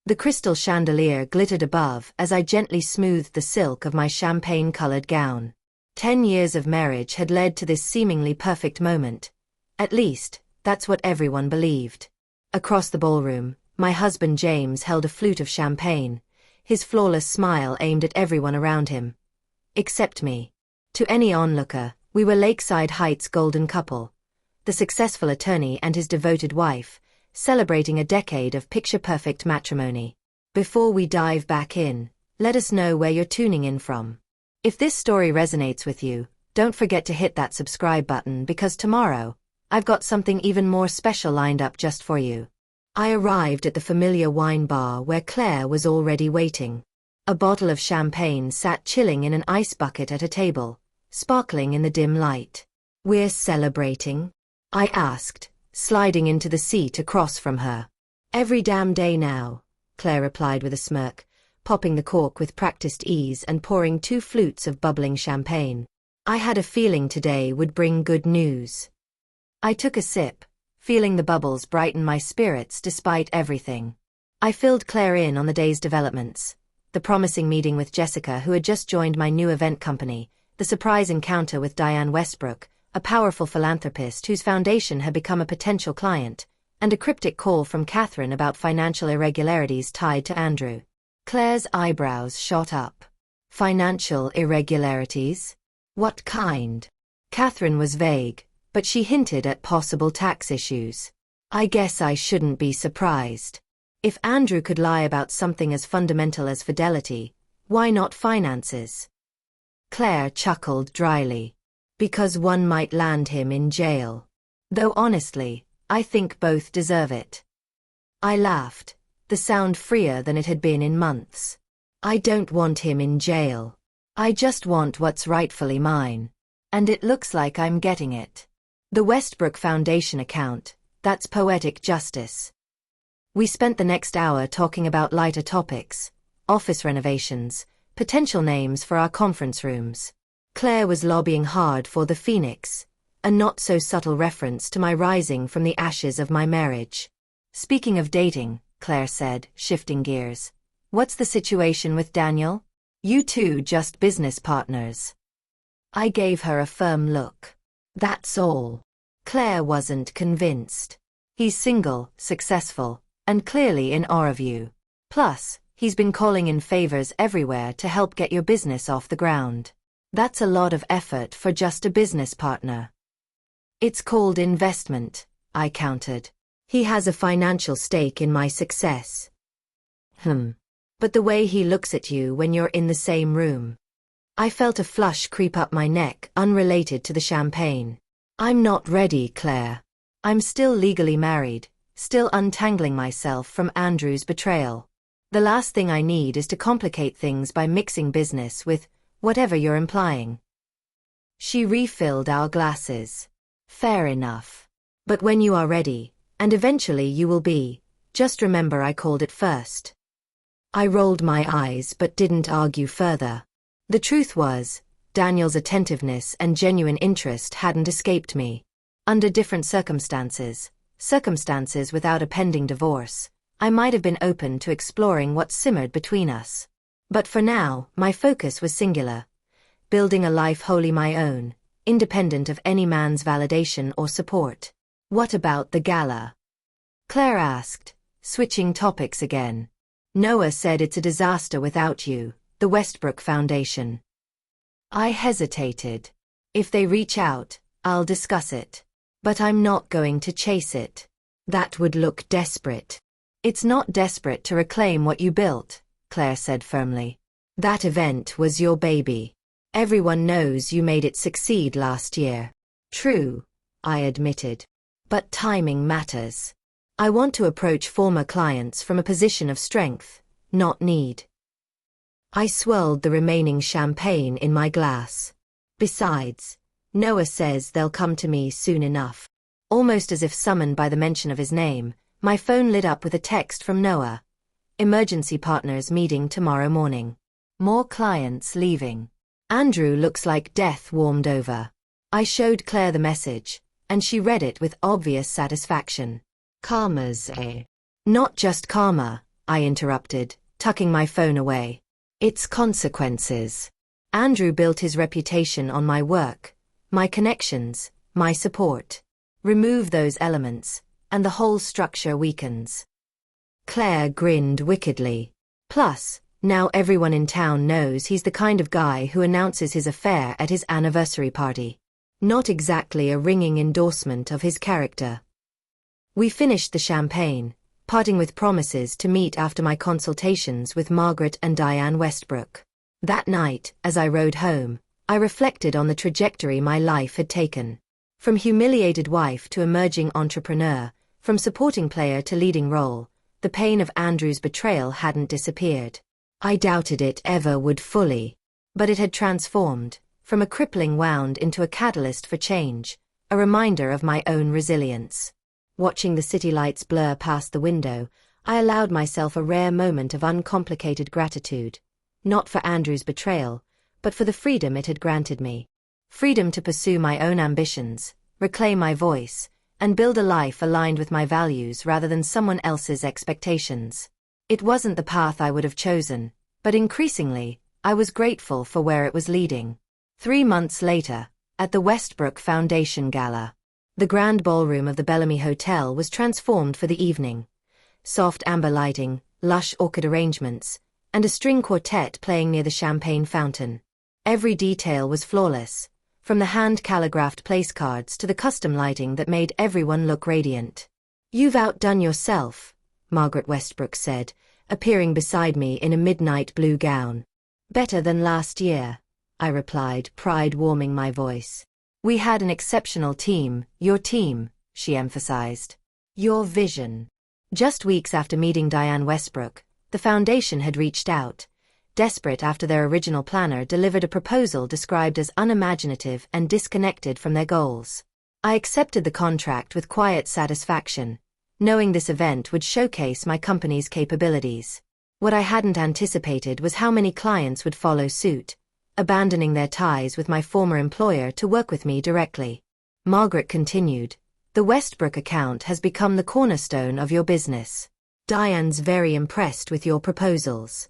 The crystal chandelier glittered above as I gently smoothed the silk of my champagne-colored gown. 10 years of marriage had led to this seemingly perfect moment. At least, that's what everyone believed. Across the ballroom, my husband James held a flute of champagne, his flawless smile aimed at everyone around him. Except me. To any onlooker, we were Lakeside Heights' golden couple, the successful attorney and his devoted wife, celebrating a decade of picture-perfect matrimony. Before we dive back in, let us know where you're tuning in from. If this story resonates with you, don't forget to hit that subscribe button because tomorrow, I've got something even more special lined up just for you. I arrived at the familiar wine bar where Claire was already waiting. A bottle of champagne sat chilling in an ice bucket at a table, sparkling in the dim light. "We're celebrating?" I asked, sliding into the seat across from her. "Every damn day now," Claire replied with a smirk, popping the cork with practiced ease and pouring 2 flutes of bubbling champagne. "I had a feeling today would bring good news." I took a sip, feeling the bubbles brighten my spirits despite everything. I filled Claire in on the day's developments. The promising meeting with Jessica, who had just joined my new event company, the surprise encounter with Diane Westbrook, a powerful philanthropist whose foundation had become a potential client, and a cryptic call from Catherine about financial irregularities tied to Andrew. Claire's eyebrows shot up. Financial irregularities? What kind? Catherine was vague, but she hinted at possible tax issues. I guess I shouldn't be surprised. If Andrew could lie about something as fundamental as fidelity, why not finances? Claire chuckled dryly. Because one might land him in jail. Though honestly, I think both deserve it. I laughed, the sound freer than it had been in months. I don't want him in jail. I just want what's rightfully mine. And it looks like I'm getting it. The Westbrook Foundation account, that's poetic justice. We spent the next hour talking about lighter topics, office renovations, potential names for our conference rooms. Claire was lobbying hard for the Phoenix, a not-so-subtle reference to my rising from the ashes of my marriage. "Speaking of dating," Claire said, shifting gears, "what's the situation with Daniel? You two just business partners?" I gave her a firm look. "That's all." Claire wasn't convinced. "He's single, successful, and clearly in awe of you. Plus, he's been calling in favors everywhere to help get your business off the ground. That's a lot of effort for just a business partner." "It's called investment," I countered. "He has a financial stake in my success." But the way he looks at you when you're in the same room." I felt a flush creep up my neck unrelated to the champagne. "I'm not ready, Claire. I'm still legally married, still untangling myself from Andrew's betrayal. The last thing I need is to complicate things by mixing business with whatever you're implying." She refilled our glasses. "Fair enough. But when you are ready, and eventually you will be, just remember I called it first." I rolled my eyes but didn't argue further. The truth was, Daniel's attentiveness and genuine interest hadn't escaped me. Under different circumstances without a pending divorce, I might have been open to exploring what simmered between us. But for now, my focus was singular. Building a life wholly my own, independent of any man's validation or support. "What about the gala?" Claire asked, switching topics again. "Noah said it's a disaster without you, the Westbrook Foundation." I hesitated. "If they reach out, I'll discuss it. But I'm not going to chase it. That would look desperate." "It's not desperate to reclaim what you built," Claire said firmly. "That event was your baby. Everyone knows you made it succeed last year." "True," I admitted. "But timing matters. I want to approach former clients from a position of strength, not need." I swirled the remaining champagne in my glass. "Besides, Noah says they'll come to me soon enough." Almost as if summoned by the mention of his name, my phone lit up with a text from Noah. "Emergency partners meeting tomorrow morning. More clients leaving. Andrew looks like death warmed over." I showed Claire the message, and she read it with obvious satisfaction. "Karma's, eh?" "Not just karma," I interrupted, tucking my phone away. It's consequences. Andrew built his reputation on my work, my connections, my support. Remove those elements, and the whole structure weakens. Claire grinned wickedly. Plus, now everyone in town knows he's the kind of guy who announces his affair at his anniversary party. Not exactly a ringing endorsement of his character. We finished the champagne, parting with promises to meet after my consultations with Margaret and Diane Westbrook. That night, as I rode home, I reflected on the trajectory my life had taken. From humiliated wife to emerging entrepreneur, from supporting player to leading role, the pain of Andrew's betrayal hadn't disappeared. I doubted it ever would fully. But it had transformed, from a crippling wound into a catalyst for change, a reminder of my own resilience. Watching the city lights blur past the window, I allowed myself a rare moment of uncomplicated gratitude. Not for Andrew's betrayal, but for the freedom it had granted me. Freedom to pursue my own ambitions, reclaim my voice, and build a life aligned with my values rather than someone else's expectations. It wasn't the path I would have chosen, but increasingly, I was grateful for where it was leading. 3 months later, at the Westbrook Foundation Gala, the grand ballroom of the Bellamy Hotel was transformed for the evening. Soft amber lighting, lush orchid arrangements, and a string quartet playing near the champagne fountain. Every detail was flawless, from the hand-calligraphed place cards to the custom lighting that made everyone look radiant. "You've outdone yourself," Margaret Westbrook said, appearing beside me in a midnight blue gown. "Better than last year," I replied, pride warming my voice. "We had an exceptional team, your team," she emphasized. "Your vision." Just weeks after meeting Diane Westbrook, the foundation had reached out, desperate after their original planner delivered a proposal described as unimaginative and disconnected from their goals. I accepted the contract with quiet satisfaction, knowing this event would showcase my company's capabilities. What I hadn't anticipated was how many clients would follow suit, abandoning their ties with my former employer to work with me directly. Margaret continued, "The Westbrook account has become the cornerstone of your business. Diane's very impressed with your proposals."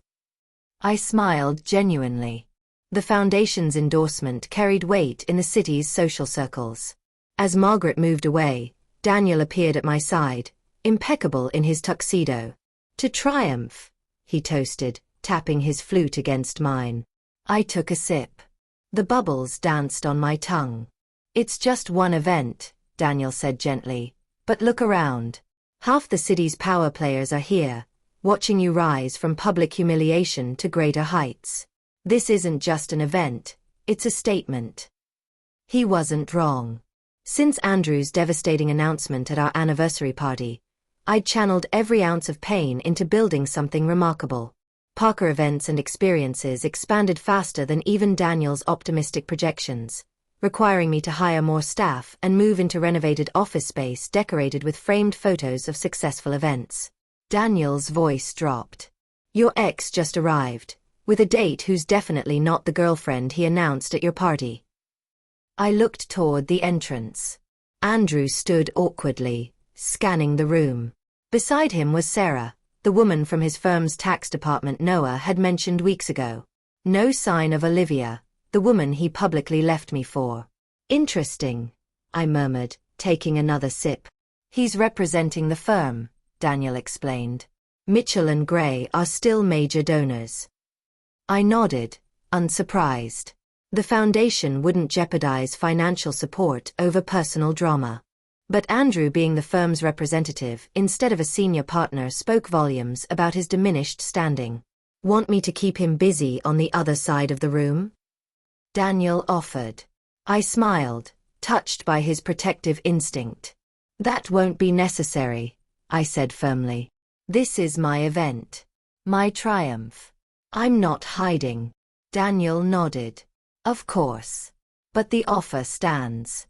I smiled genuinely. The foundation's endorsement carried weight in the city's social circles. As Margaret moved away, Daniel appeared at my side, impeccable in his tuxedo. "To triumph," he toasted, tapping his flute against mine. I took a sip. The bubbles danced on my tongue. "It's just one event," Daniel said gently, "but look around. Half the city's power players are here, watching you rise from public humiliation to greater heights. This isn't just an event, it's a statement." He wasn't wrong. Since Andrew's devastating announcement at our anniversary party, I'd channeled every ounce of pain into building something remarkable. Parker events and experiences expanded faster than even Daniel's optimistic projections, requiring me to hire more staff and move into renovated office space decorated with framed photos of successful events. Daniel's voice dropped. "Your ex just arrived, with a date who's definitely not the girlfriend he announced at your party." I looked toward the entrance. Andrew stood awkwardly, scanning the room. Beside him was Sarah, the woman from his firm's tax department Noah had mentioned weeks ago. No sign of Olivia, the woman he publicly left me for. "Interesting," I murmured, taking another sip. "He's representing the firm," Daniel explained. "Mitchell and Gray are still major donors." I nodded, unsurprised. The foundation wouldn't jeopardize financial support over personal drama. But Andrew being the firm's representative instead of a senior partner spoke volumes about his diminished standing. "Want me to keep him busy on the other side of the room?" Daniel offered. I smiled, touched by his protective instinct. "That won't be necessary," I said firmly. "This is my event. My triumph. I'm not hiding." Daniel nodded. "Of course. But the offer stands."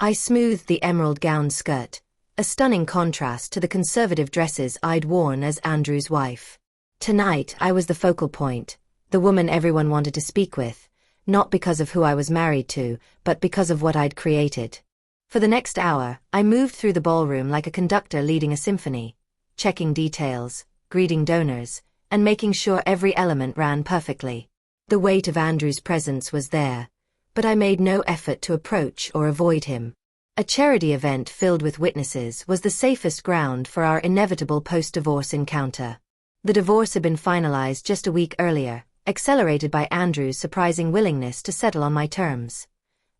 I smoothed the emerald gown skirt, a stunning contrast to the conservative dresses I'd worn as Andrew's wife. Tonight I was the focal point, the woman everyone wanted to speak with, not because of who I was married to, but because of what I'd created. For the next hour, I moved through the ballroom like a conductor leading a symphony, checking details, greeting donors, and making sure every element ran perfectly. The weight of Andrew's presence was there, but I made no effort to approach or avoid him. A charity event filled with witnesses was the safest ground for our inevitable post-divorce encounter. The divorce had been finalized just a week earlier, accelerated by Andrew's surprising willingness to settle on my terms.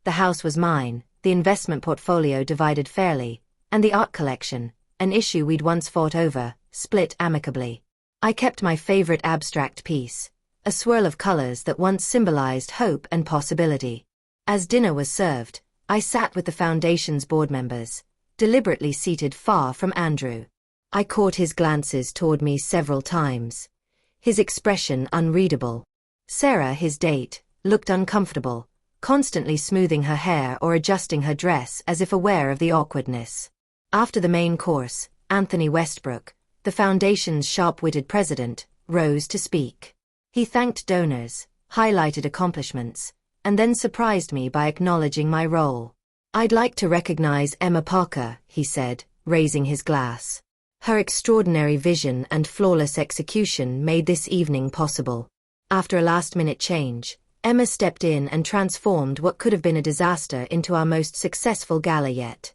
The house was mine, the investment portfolio divided fairly, and the art collection, an issue we'd once fought over, split amicably. I kept my favorite abstract piece, a swirl of colors that once symbolized hope and possibility. As dinner was served, I sat with the foundation's board members, deliberately seated far from Andrew. I caught his glances toward me several times, his expression unreadable. Sarah, his date, looked uncomfortable, constantly smoothing her hair or adjusting her dress as if aware of the awkwardness. After the main course, Anthony Westbrook, the foundation's sharp-witted president, rose to speak. He thanked donors, highlighted accomplishments, and then surprised me by acknowledging my role. "I'd like to recognize Emma Parker," he said, raising his glass. "Her extraordinary vision and flawless execution made this evening possible." After a last-minute change, Emma stepped in and transformed what could have been a disaster into our most successful gala yet.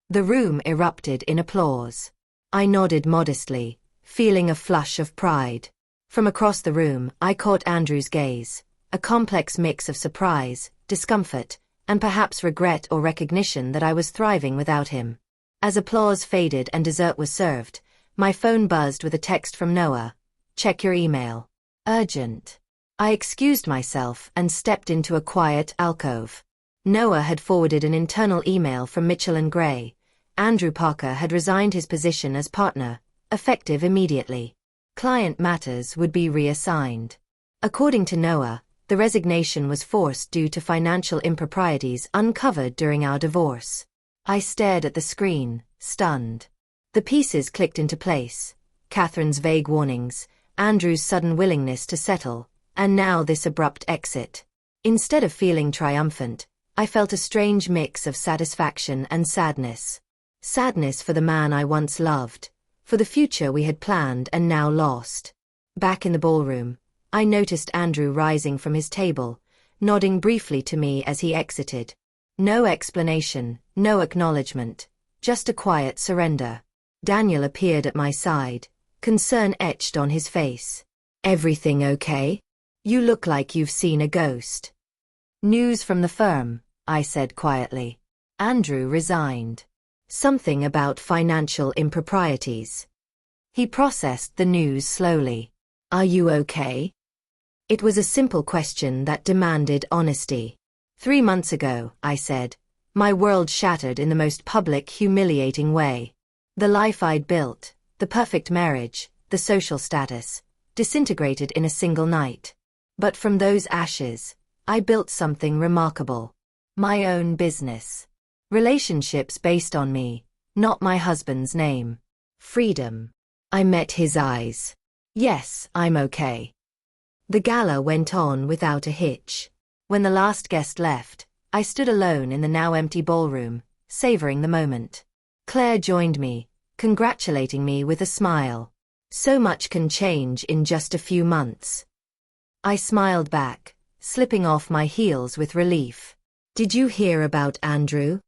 The room erupted in applause. I nodded modestly, feeling a flush of pride. From across the room, I caught Andrew's gaze, a complex mix of surprise, discomfort, and perhaps regret or recognition that I was thriving without him. As applause faded and dessert was served, my phone buzzed with a text from Noah. "Check your email. Urgent." I excused myself and stepped into a quiet alcove. Noah had forwarded an internal email from Mitchell & Gray. Andrew Parker had resigned his position as partner, effective immediately. Client matters would be reassigned. According to Noah, the resignation was forced due to financial improprieties uncovered during our divorce. I stared at the screen, stunned. The pieces clicked into place. Catherine's vague warnings, Andrew's sudden willingness to settle, and now this abrupt exit. Instead of feeling triumphant, I felt a strange mix of satisfaction and sadness. Sadness for the man I once loved, for the future we had planned and now lost. Back in the ballroom, I noticed Andrew rising from his table, nodding briefly to me as he exited. No explanation, no acknowledgement, just a quiet surrender. Daniel appeared at my side, concern etched on his face. "Everything okay? You look like you've seen a ghost." "News from the firm," I said quietly. Andrew resigned. Something about financial improprieties. He processed the news slowly. "Are you okay?" It was a simple question that demanded honesty. 3 months ago, I said, my world shattered in the most public, humiliating way. The life I'd built, the perfect marriage, the social status, disintegrated in a single night. But from those ashes, I built something remarkable. My own business. Relationships based on me, not my husband's name. Freedom. I met his eyes. "Yes, I'm okay." The gala went on without a hitch. When the last guest left, I stood alone in the now empty ballroom, savoring the moment. Claire joined me, congratulating me with a smile. "So much can change in just a few months." I smiled back, slipping off my heels with relief. "Did you hear about Andrew?"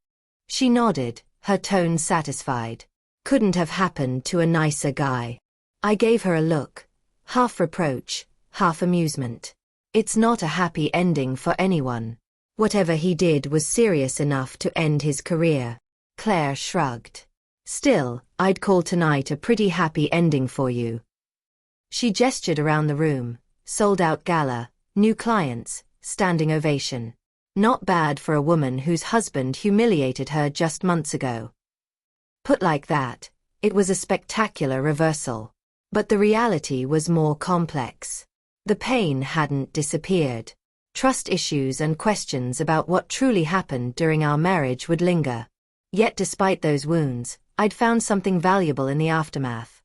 She nodded, her tone satisfied. "Couldn't have happened to a nicer guy." I gave her a look, half reproach, half amusement. It's not a happy ending for anyone. Whatever he did was serious enough to end his career. Claire shrugged. "Still, I'd call tonight a pretty happy ending for you." She gestured around the room, sold-out gala, new clients, standing ovation. Not bad for a woman whose husband humiliated her just months ago. Put like that, it was a spectacular reversal. But the reality was more complex. The pain hadn't disappeared. Trust issues and questions about what truly happened during our marriage would linger. Yet despite those wounds, I'd found something valuable in the aftermath.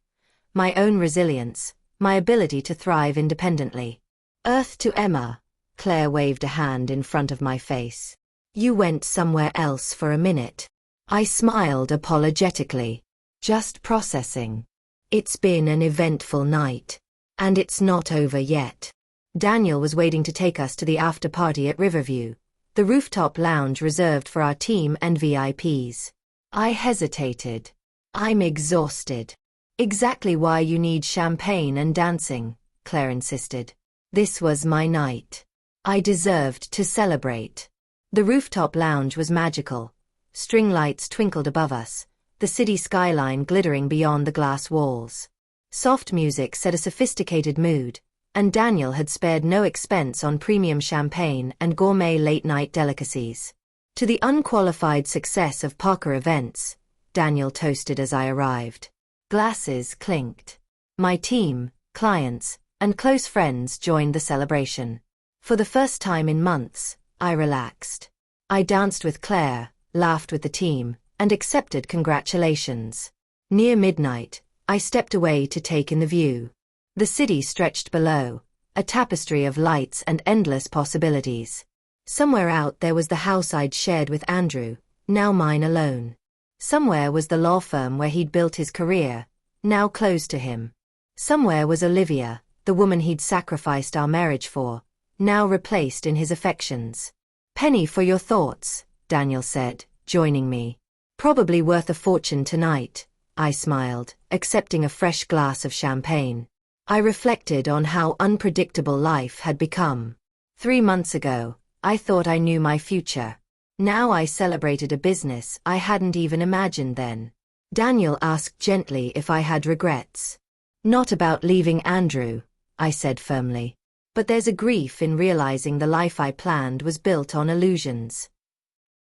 My own resilience, my ability to thrive independently. "Earth to Emma." Claire waved a hand in front of my face. "You went somewhere else for a minute." I smiled apologetically. "Just processing." It's been an eventful night. And it's not over yet. Daniel was waiting to take us to the after party at Riverview, the rooftop lounge reserved for our team and VIPs. I hesitated. I'm exhausted. Exactly why you need champagne and dancing, Claire insisted. This was my night. I deserved to celebrate. The rooftop lounge was magical. String lights twinkled above us, the city skyline glittering beyond the glass walls. Soft music set a sophisticated mood, and Daniel had spared no expense on premium champagne and gourmet late-night delicacies. To the unqualified success of Parker Events, Daniel toasted as I arrived. Glasses clinked. My team, clients, and close friends joined the celebration. For the first time in months, I relaxed. I danced with Claire, laughed with the team, and accepted congratulations. Near midnight, I stepped away to take in the view. The city stretched below, a tapestry of lights and endless possibilities. Somewhere out there was the house I'd shared with Andrew, now mine alone. Somewhere was the law firm where he'd built his career, now closed to him. Somewhere was Olivia, the woman he'd sacrificed our marriage for, now replaced in his affections. Penny for your thoughts, Daniel said, joining me. Probably worth a fortune tonight, I smiled, accepting a fresh glass of champagne. I reflected on how unpredictable life had become. 3 months ago, I thought I knew my future. Now I celebrated a business I hadn't even imagined then. Daniel asked gently if I had regrets. Not about leaving Andrew, I said firmly. But there's a grief in realizing the life I planned was built on illusions.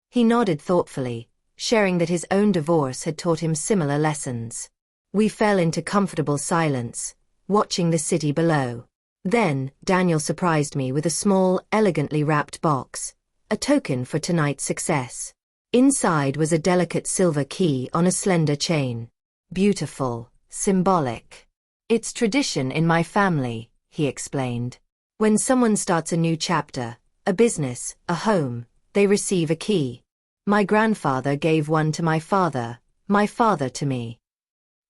He nodded thoughtfully, sharing that his own divorce had taught him similar lessons. We fell into comfortable silence, watching the city below. Then, Daniel surprised me with a small, elegantly wrapped box, a token for tonight's success. Inside was a delicate silver key on a slender chain. Beautiful, symbolic. It's tradition in my family, he explained. When someone starts a new chapter, a business, a home, they receive a key. My grandfather gave one to my father to me.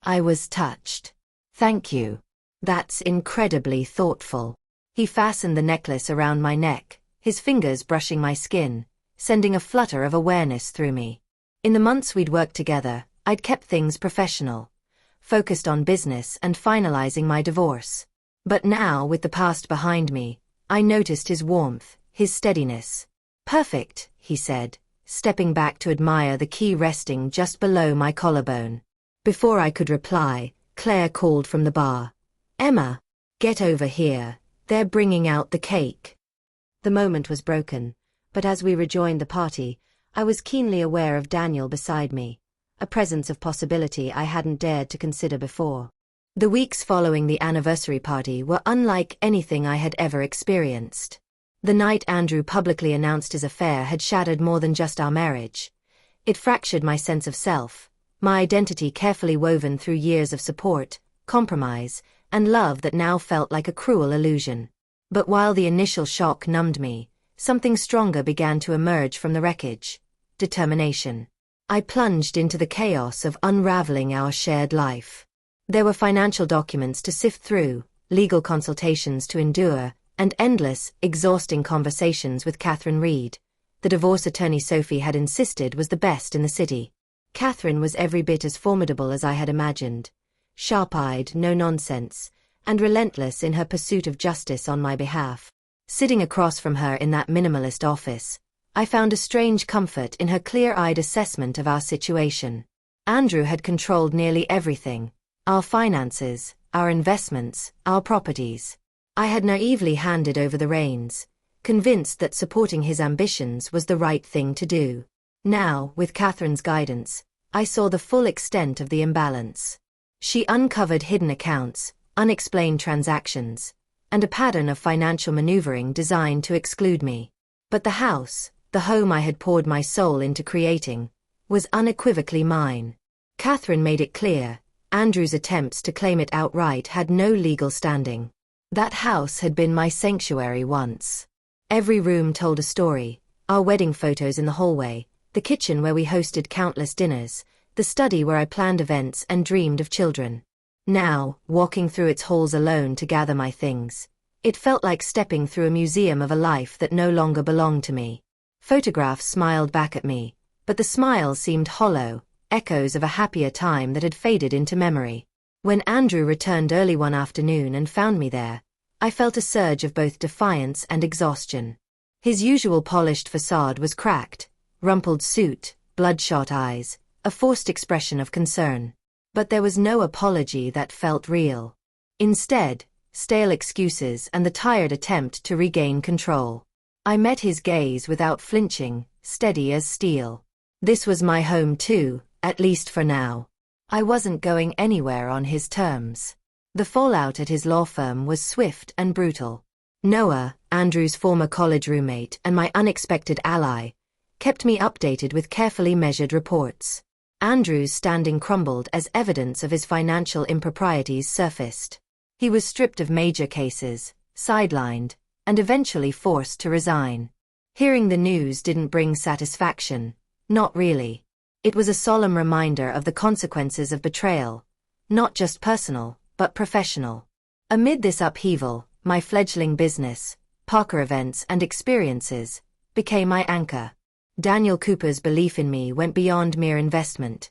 I was touched. Thank you. That's incredibly thoughtful. He fastened the necklace around my neck, his fingers brushing my skin, sending a flutter of awareness through me. In the months we'd worked together, I'd kept things professional, focused on business and finalizing my divorce. But now, with the past behind me, I noticed his warmth, his steadiness. Perfect, he said, stepping back to admire the key resting just below my collarbone. Before I could reply, Claire called from the bar. Emma, get over here, they're bringing out the cake. The moment was broken, but as we rejoined the party, I was keenly aware of Daniel beside me, a presence of possibility I hadn't dared to consider before. The weeks following the anniversary party were unlike anything I had ever experienced. The night Andrew publicly announced his affair had shattered more than just our marriage. It fractured my sense of self, my identity carefully woven through years of support, compromise, and love that now felt like a cruel illusion. But while the initial shock numbed me, something stronger began to emerge from the wreckage: determination. I plunged into the chaos of unraveling our shared life. There were financial documents to sift through, legal consultations to endure, and endless, exhausting conversations with Catherine Reed, the divorce attorney Sophie had insisted was the best in the city. Catherine was every bit as formidable as I had imagined, sharp-eyed, no-nonsense, and relentless in her pursuit of justice on my behalf. Sitting across from her in that minimalist office, I found a strange comfort in her clear-eyed assessment of our situation. Andrew had controlled nearly everything: our finances, our investments, our properties. I had naively handed over the reins, convinced that supporting his ambitions was the right thing to do. Now, with Catherine's guidance, I saw the full extent of the imbalance. She uncovered hidden accounts, unexplained transactions, and a pattern of financial maneuvering designed to exclude me. But the house, the home I had poured my soul into creating, was unequivocally mine. Catherine made it clear: Andrew's attempts to claim it outright had no legal standing. That house had been my sanctuary once. Every room told a story: our wedding photos in the hallway, the kitchen where we hosted countless dinners, the study where I planned events and dreamed of children. Now, walking through its halls alone to gather my things, it felt like stepping through a museum of a life that no longer belonged to me. Photographs smiled back at me, but the smiles seemed hollow, echoes of a happier time that had faded into memory. When Andrew returned early one afternoon and found me there, I felt a surge of both defiance and exhaustion. His usual polished facade was cracked, rumpled suit, bloodshot eyes, a forced expression of concern. But there was no apology that felt real. Instead, stale excuses and the tired attempt to regain control. I met his gaze without flinching, steady as steel. This was my home too, at least for now. I wasn't going anywhere on his terms. The fallout at his law firm was swift and brutal. Noah, Andrew's former college roommate and my unexpected ally, kept me updated with carefully measured reports. Andrew's standing crumbled as evidence of his financial improprieties surfaced. He was stripped of major cases, sidelined, and eventually forced to resign. Hearing the news didn't bring satisfaction. Not really. It was a solemn reminder of the consequences of betrayal, not just personal, but professional. Amid this upheaval, my fledgling business, Parker Events and Experiences, became my anchor. Daniel Cooper's belief in me went beyond mere investment.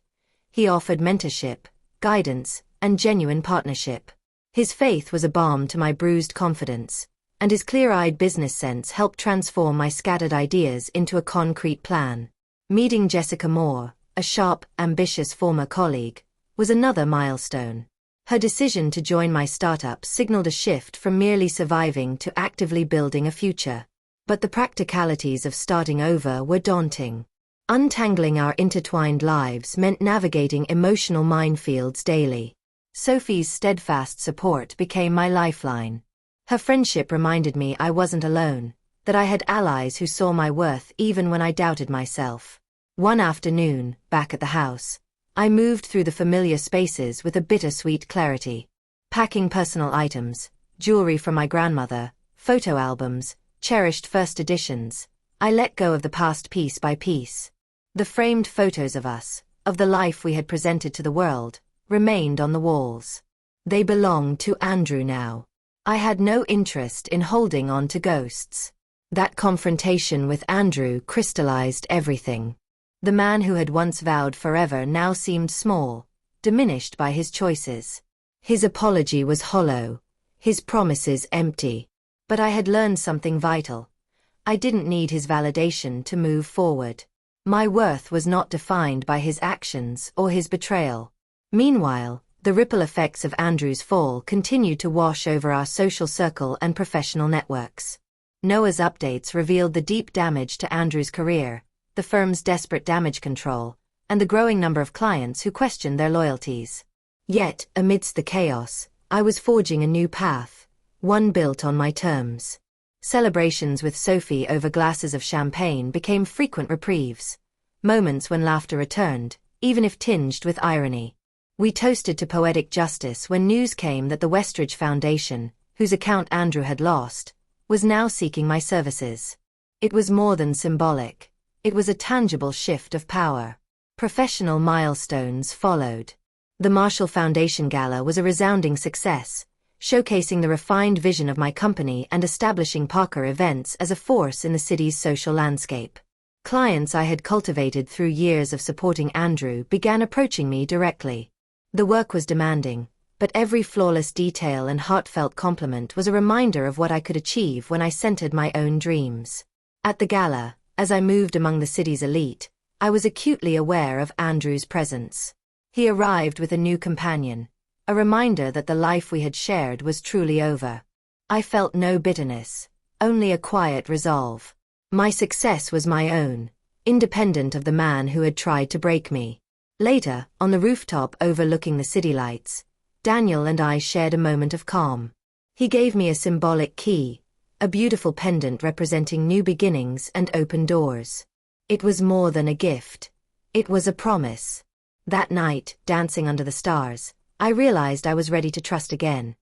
He offered mentorship, guidance, and genuine partnership. His faith was a balm to my bruised confidence, and his clear-eyed business sense helped transform my scattered ideas into a concrete plan. Meeting Jessica Moore, a sharp, ambitious former colleague, was another milestone. Her decision to join my startup signaled a shift from merely surviving to actively building a future. But the practicalities of starting over were daunting. Untangling our intertwined lives meant navigating emotional minefields daily. Sophie's steadfast support became my lifeline. Her friendship reminded me I wasn't alone, that I had allies who saw my worth even when I doubted myself. One afternoon, back at the house, I moved through the familiar spaces with a bittersweet clarity. Packing personal items, jewelry from my grandmother, photo albums, cherished first editions, I let go of the past piece by piece. The framed photos of us, of the life we had presented to the world, remained on the walls. They belonged to Andrew now. I had no interest in holding on to ghosts. That confrontation with Andrew crystallized everything. The man who had once vowed forever now seemed small, diminished by his choices. His apology was hollow, his promises empty. But I had learned something vital. I didn't need his validation to move forward. My worth was not defined by his actions or his betrayal. Meanwhile, the ripple effects of Andrew's fall continued to wash over our social circle and professional networks. Noah's updates revealed the deep damage to Andrew's career, the firm's desperate damage control, and the growing number of clients who questioned their loyalties. Yet, amidst the chaos, I was forging a new path. One built on my terms. Celebrations with Sophie over glasses of champagne became frequent reprieves. Moments when laughter returned, even if tinged with irony. We toasted to poetic justice when news came that the Westridge Foundation, whose account Andrew had lost, was now seeking my services. It was more than symbolic. It was a tangible shift of power. Professional milestones followed. The Marshall Foundation Gala was a resounding success, showcasing the refined vision of my company and establishing Parker Events as a force in the city's social landscape. Clients I had cultivated through years of supporting Andrew began approaching me directly. The work was demanding, but every flawless detail and heartfelt compliment was a reminder of what I could achieve when I centered my own dreams. At the gala, as I moved among the city's elite, I was acutely aware of Andrew's presence. He arrived with a new companion, a reminder that the life we had shared was truly over. I felt no bitterness, only a quiet resolve. My success was my own, independent of the man who had tried to break me. Later, on the rooftop overlooking the city lights, Daniel and I shared a moment of calm. He gave me a symbolic key, a beautiful pendant representing new beginnings and open doors. It was more than a gift. It was a promise. That night, dancing under the stars, I realized I was ready to trust again.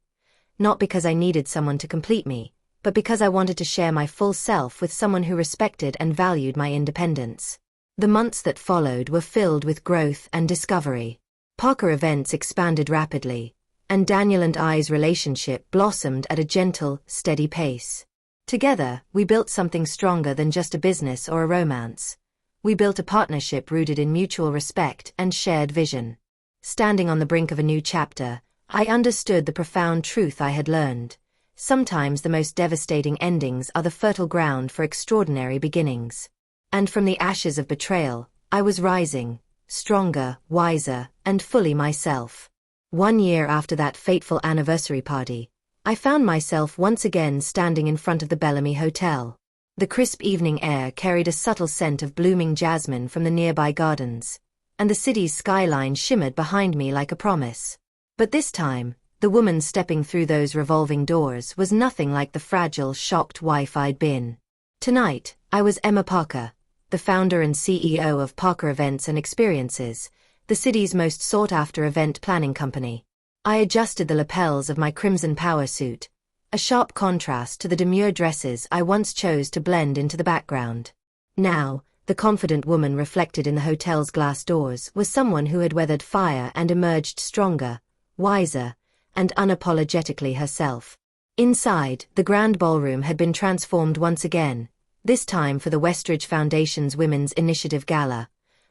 Not because I needed someone to complete me, but because I wanted to share my full self with someone who respected and valued my independence. The months that followed were filled with growth and discovery. Parker Events expanded rapidly, and Daniel and I's relationship blossomed at a gentle, steady pace. Together, we built something stronger than just a business or a romance. We built a partnership rooted in mutual respect and shared vision. Standing on the brink of a new chapter, I understood the profound truth I had learned. Sometimes the most devastating endings are the fertile ground for extraordinary beginnings. And from the ashes of betrayal, I was rising, stronger, wiser, and fully myself. 1 year after that fateful anniversary party, I found myself once again standing in front of the Bellamy Hotel. The crisp evening air carried a subtle scent of blooming jasmine from the nearby gardens, and the city's skyline shimmered behind me like a promise. But this time, the woman stepping through those revolving doors was nothing like the fragile, shocked wife I'd been. Tonight, I was Emma Parker, the founder and CEO of Parker Events and Experiences, the city's most sought-after event planning company. I adjusted the lapels of my crimson power suit, a sharp contrast to the demure dresses I once chose to blend into the background. Now, the confident woman reflected in the hotel's glass doors was someone who had weathered fire and emerged stronger, wiser, and unapologetically herself. Inside, the grand ballroom had been transformed once again, this time for the Westridge Foundation's Women's Initiative Gala,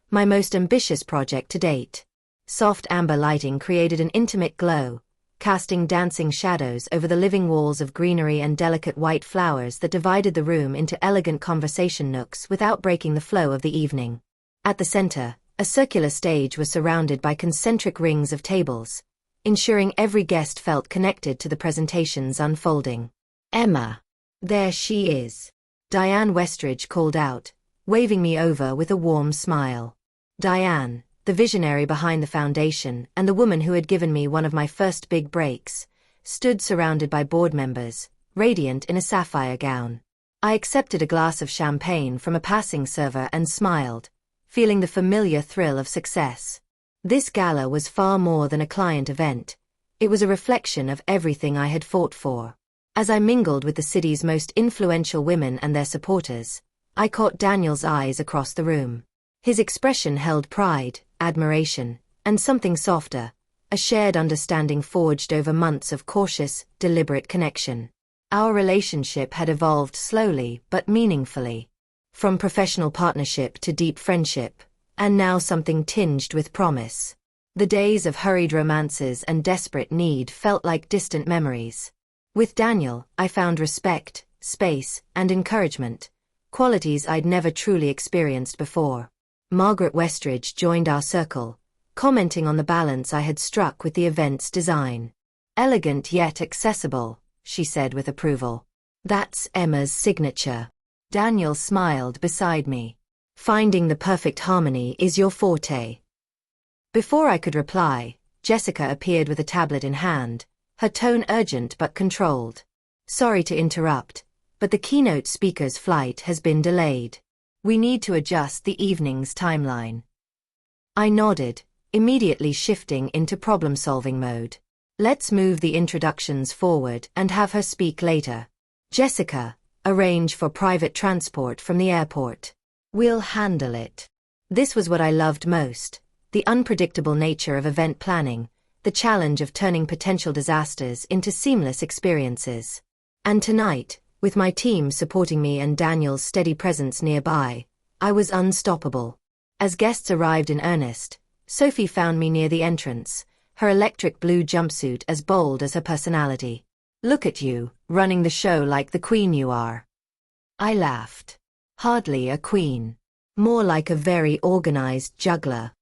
my most ambitious project to date. Soft amber lighting created an intimate glow, casting dancing shadows over the living walls of greenery and delicate white flowers that divided the room into elegant conversation nooks without breaking the flow of the evening. At the center, a circular stage was surrounded by concentric rings of tables, ensuring every guest felt connected to the presentations unfolding. "Emma, there she is," Diane Westridge called out, waving me over with a warm smile. Diane, the visionary behind the foundation and the woman who had given me one of my first big breaks, stood surrounded by board members, radiant in a sapphire gown. I accepted a glass of champagne from a passing server and smiled, feeling the familiar thrill of success. This gala was far more than a client event. It was a reflection of everything I had fought for. As I mingled with the city's most influential women and their supporters, I caught Daniel's eyes across the room. His expression held pride, admiration, and something softer, a shared understanding forged over months of cautious, deliberate connection. Our relationship had evolved slowly but meaningfully. From professional partnership to deep friendship, and now something tinged with promise. The days of hurried romances and desperate need felt like distant memories. With Daniel, I found respect, space, and encouragement, qualities I'd never truly experienced before. Margaret Westridge joined our circle, commenting on the balance I had struck with the event's design. "Elegant yet accessible," she said with approval. "That's Emma's signature." Daniel smiled beside me. "Finding the perfect harmony is your forte." Before I could reply, Jessica appeared with a tablet in hand, her tone urgent but controlled. "Sorry to interrupt, but the keynote speaker's flight has been delayed. We need to adjust the evening's timeline." I nodded, immediately shifting into problem-solving mode. "Let's move the introductions forward and have her speak later. Jessica, arrange for private transport from the airport. We'll handle it." This was what I loved most, the unpredictable nature of event planning, the challenge of turning potential disasters into seamless experiences. And tonight, with my team supporting me and Daniel's steady presence nearby, I was unstoppable. As guests arrived in earnest, Sophie found me near the entrance, her electric blue jumpsuit as bold as her personality. "Look at you, running the show like the queen you are." I laughed. "Hardly a queen. More like a very organized juggler."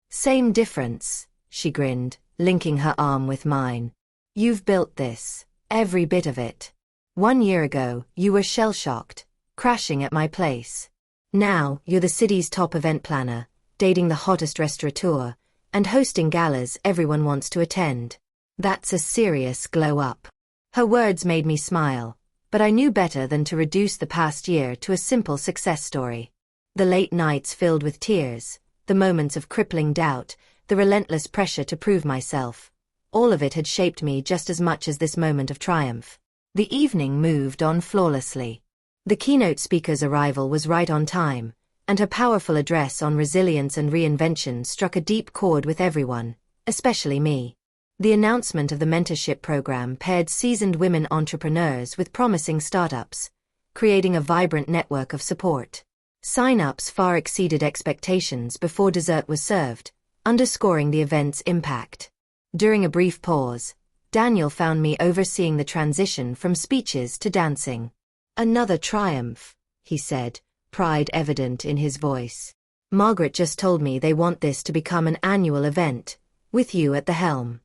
"Same difference," she grinned, linking her arm with mine. "You've built this, every bit of it. 1 year ago, you were shell-shocked, crashing at my place. Now, you're the city's top event planner, dating the hottest restaurateur, and hosting galas everyone wants to attend. That's a serious glow-up." Her words made me smile, but I knew better than to reduce the past year to a simple success story. The late nights filled with tears, the moments of crippling doubt, the relentless pressure to prove myself, all of it had shaped me just as much as this moment of triumph. The evening moved on flawlessly. The keynote speaker's arrival was right on time, and her powerful address on resilience and reinvention struck a deep chord with everyone, especially me. The announcement of the mentorship program paired seasoned women entrepreneurs with promising startups, creating a vibrant network of support. Sign-ups far exceeded expectations before dessert was served, underscoring the event's impact. During a brief pause, Daniel found me overseeing the transition from speeches to dancing. "Another triumph," he said, pride evident in his voice. "Margaret just told me they want this to become an annual event, with you at the helm."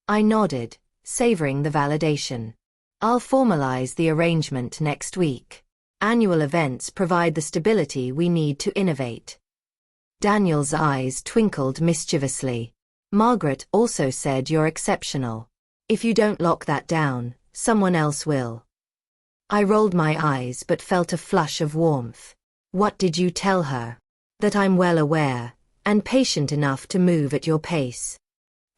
I nodded, savoring the validation. "I'll formalize the arrangement next week. Annual events provide the stability we need to innovate." Daniel's eyes twinkled mischievously. "Margaret also said you're exceptional. If you don't lock that down, someone else will." I rolled my eyes but felt a flush of warmth. "What did you tell her?" "That I'm well aware, and patient enough to move at your pace."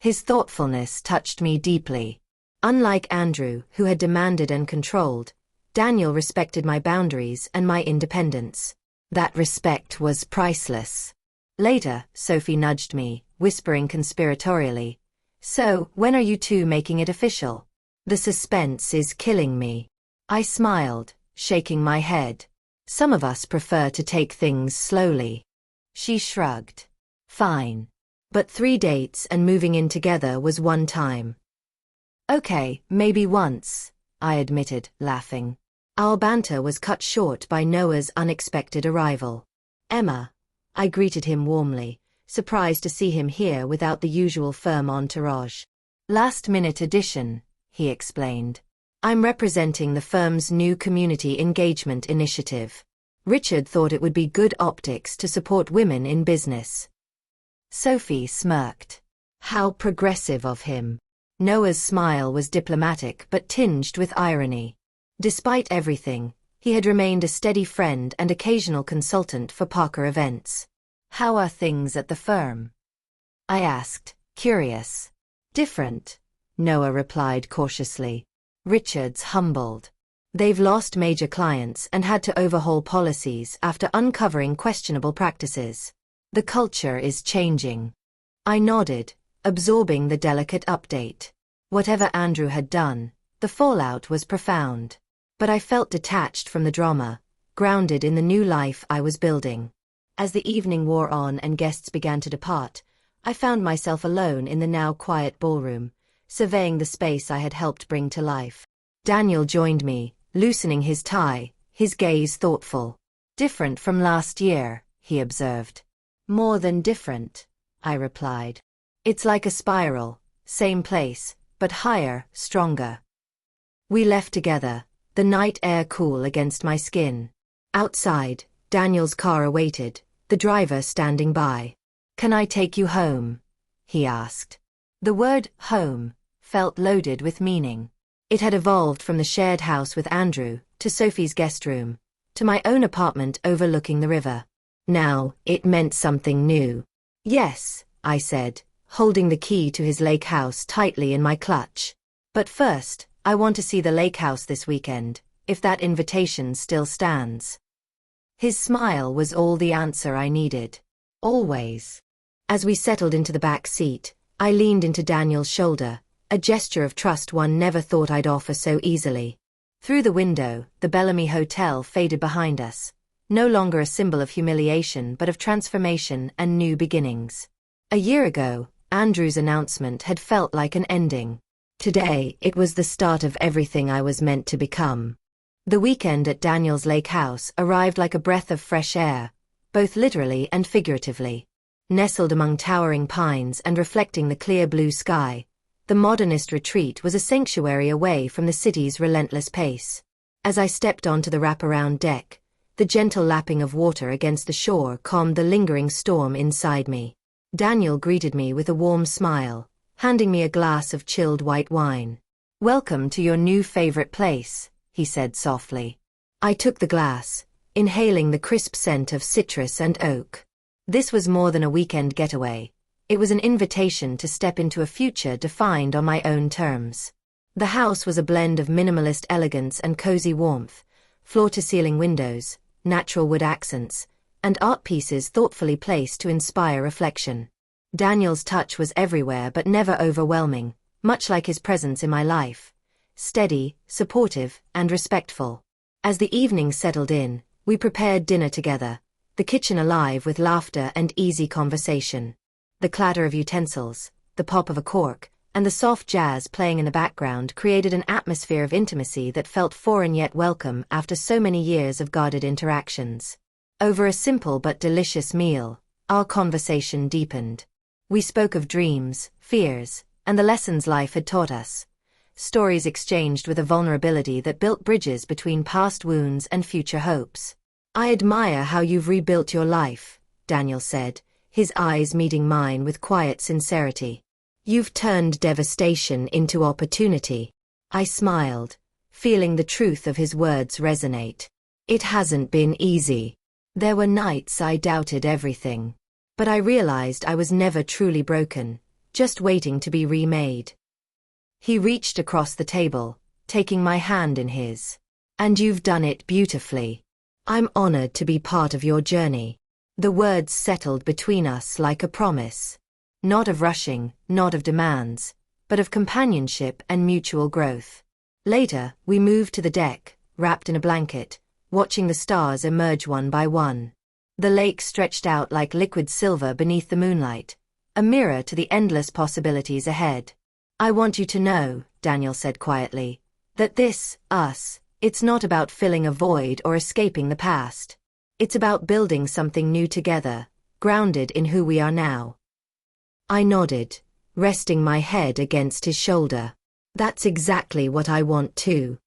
His thoughtfulness touched me deeply. Unlike Andrew, who had demanded and controlled, Daniel respected my boundaries and my independence. That respect was priceless. Later, Sophie nudged me, whispering conspiratorially, "So, when are you two making it official? The suspense is killing me." I smiled, shaking my head. "Some of us prefer to take things slowly." She shrugged. "Fine. But 3 dates and moving in together was one time." "Okay, maybe once," I admitted, laughing. Our banter was cut short by Noah's unexpected arrival. "Emma." I greeted him warmly, surprised to see him here without the usual firm entourage. "Last-minute addition," he explained. "I'm representing the firm's new community engagement initiative. Richard thought it would be good optics to support women in business." Sophie smirked. "How progressive of him." Noah's smile was diplomatic but tinged with irony. Despite everything, he had remained a steady friend and occasional consultant for Parker events. "How are things at the firm?" I asked, curious. "Different," Noah replied cautiously. "Richard's humbled. They've lost major clients and had to overhaul policies after uncovering questionable practices. The culture is changing." I nodded, absorbing the delicate update. Whatever Andrew had done, the fallout was profound. But I felt detached from the drama, grounded in the new life I was building. As the evening wore on and guests began to depart, I found myself alone in the now quiet ballroom, surveying the space I had helped bring to life. Daniel joined me, loosening his tie, his gaze thoughtful. "Different from last year," he observed. "More than different," I replied. "It's like a spiral, same place, but higher, stronger." We left together, the night air cool against my skin. Outside, Daniel's car awaited, the driver standing by. "Can I take you home?" he asked. The word home felt loaded with meaning. It had evolved from the shared house with Andrew, to Sophie's guest room, to my own apartment overlooking the river. Now, it meant something new. "Yes," I said, holding the key to his lake house tightly in my clutch. "But first, I want to see the lake house this weekend, if that invitation still stands." His smile was all the answer I needed. "Always." As we settled into the back seat, I leaned into Daniel's shoulder, a gesture of trust one never thought I'd offer so easily. Through the window, the Bellamy Hotel faded behind us, no longer a symbol of humiliation but of transformation and new beginnings. A year ago, Andrew's announcement had felt like an ending. Today, it was the start of everything I was meant to become. The weekend at Daniel's lake house arrived like a breath of fresh air, both literally and figuratively. Nestled among towering pines and reflecting the clear blue sky, the modernist retreat was a sanctuary away from the city's relentless pace. As I stepped onto the wraparound deck, the gentle lapping of water against the shore calmed the lingering storm inside me. Daniel greeted me with a warm smile, handing me a glass of chilled white wine. "Welcome to your new favorite place," he said softly. I took the glass, inhaling the crisp scent of citrus and oak. This was more than a weekend getaway. It was an invitation to step into a future defined on my own terms. The house was a blend of minimalist elegance and cozy warmth, floor-to-ceiling windows, natural wood accents, and art pieces thoughtfully placed to inspire reflection. Daniel's touch was everywhere but never overwhelming, much like his presence in my life, steady, supportive, and respectful. As the evening settled in, we prepared dinner together, the kitchen alive with laughter and easy conversation. The clatter of utensils, the pop of a cork, and the soft jazz playing in the background created an atmosphere of intimacy that felt foreign yet welcome after so many years of guarded interactions. Over a simple but delicious meal, our conversation deepened. We spoke of dreams, fears, and the lessons life had taught us. Stories exchanged with a vulnerability that built bridges between past wounds and future hopes. "I admire how you've rebuilt your life," Daniel said, his eyes meeting mine with quiet sincerity. "You've turned devastation into opportunity." I smiled, feeling the truth of his words resonate. It hasn't been easy. There were nights I doubted everything. But I realized I was never truly broken, just waiting to be remade. He reached across the table, taking my hand in his. "And you've done it beautifully. I'm honored to be part of your journey." The words settled between us like a promise. Not of rushing, not of demands, but of companionship and mutual growth. Later, we moved to the deck, wrapped in a blanket, watching the stars emerge one by one. The lake stretched out like liquid silver beneath the moonlight, a mirror to the endless possibilities ahead. "I want you to know," Daniel said quietly, "that it's not about filling a void or escaping the past. It's about building something new together, grounded in who we are now." I nodded, resting my head against his shoulder. "That's exactly what I want too."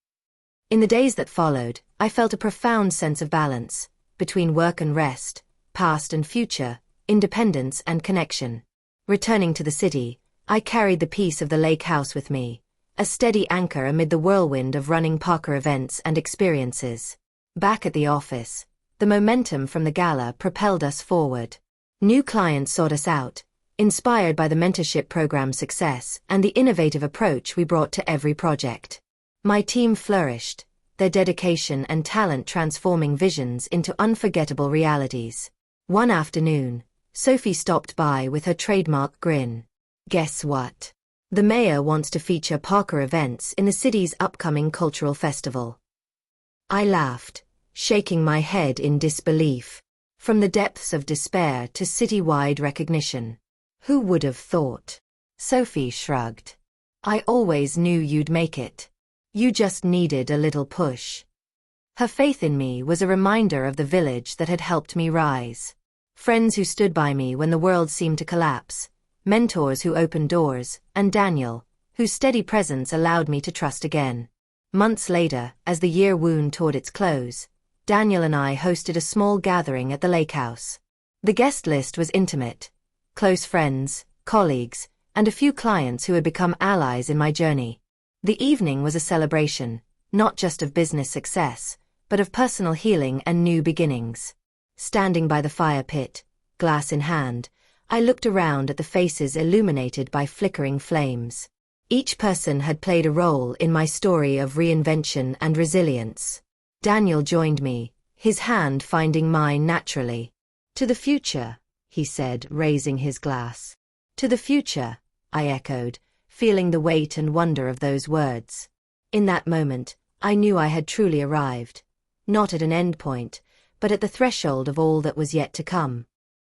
In the days that followed, I felt a profound sense of balance, between work and rest, past and future, independence and connection. Returning to the city, I carried the peace of the lake house with me, a steady anchor amid the whirlwind of running Parker events and experiences. Back at the office, the momentum from the gala propelled us forward. New clients sought us out, inspired by the mentorship program's success and the innovative approach we brought to every project. My team flourished, their dedication and talent transforming visions into unforgettable realities. One afternoon, Sophie stopped by with her trademark grin. "Guess what? The mayor wants to feature Parker events in the city's upcoming cultural festival." I laughed, shaking my head in disbelief. From the depths of despair to citywide recognition. "Who would have thought?" Sophie shrugged. "I always knew you'd make it. You just needed a little push." Her faith in me was a reminder of the village that had helped me rise. Friends who stood by me when the world seemed to collapse, mentors who opened doors, and Daniel, whose steady presence allowed me to trust again. Months later, as the year wound toward its close, Daniel and I hosted a small gathering at the lake house. The guest list was intimate. Close friends, colleagues, and a few clients who had become allies in my journey. The evening was a celebration, not just of business success, but of personal healing and new beginnings. Standing by the fire pit, glass in hand, I looked around at the faces illuminated by flickering flames. Each person had played a role in my story of reinvention and resilience. Daniel joined me, his hand finding mine naturally. "To the future," he said, raising his glass. "To the future," I echoed, feeling the weight and wonder of those words. In that moment, I knew I had truly arrived, not at an end point, but at the threshold of all that was yet to come.